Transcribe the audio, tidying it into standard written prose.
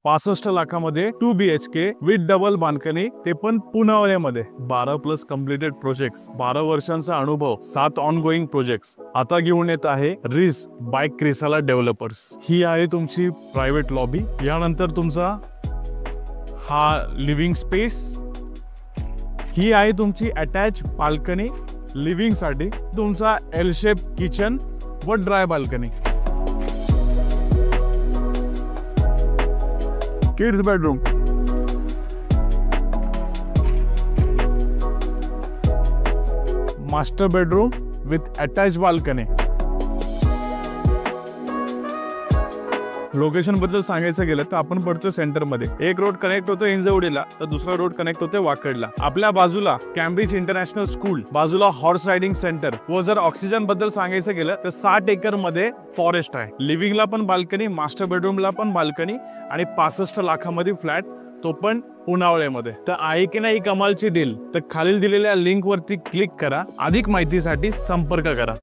65 लाखामध्ये 2 BHK with double balcony, ते पण पुनावळ्यामध्ये. 12+ completed projects, 12 वर्षांचा अनुभव, 7 ऑनगोईंग प्रोजेक्ट्स. आता घेऊन येत आहे रिस बाय क्रिसाला डेव्हलपर्स. ही आहे तुमची प्रायव्हेट लॉबी. यानंतर तुमचा हा लिव्हिंग स्पेस. ही आहे तुमची अटॅच बाल्कनी लिव्हिंग साठी. तुमचा एल शेप किचन व dry balcony. Kids bedroom. Master bedroom with attach balcony. Location बद्दल सांगायचं गेलं तर आपण पडतो सेंटर मध्ये. एक रोड कनेक्ट होतो इंजवडीला, तर दुसरा रोड कनेक्ट होतो वाकडला. आपल्या बाजूला कॅम्ब्रिज इंटरनॅशनल स्कूल, बाजूला हॉर्स रायडिंग सेंटर. व जर ऑक्सिजन बद्दल सांगायचं गेलं तर 60 एकर मध्ये फॉरेस्ट आहे. लिव्हिंगला पण बाल्कनी, मास्टर बेडरूमला पण बाल्कनी आणि 65 लाखामध्ये फ्लॅट, तो पण पुनावळ्यामध्ये. तर आहे की नाही कमालची डील? तर खालील दिलेल्या लिंक वरती क्लिक करा. अधिक माहितीसाठी संपर्क करा.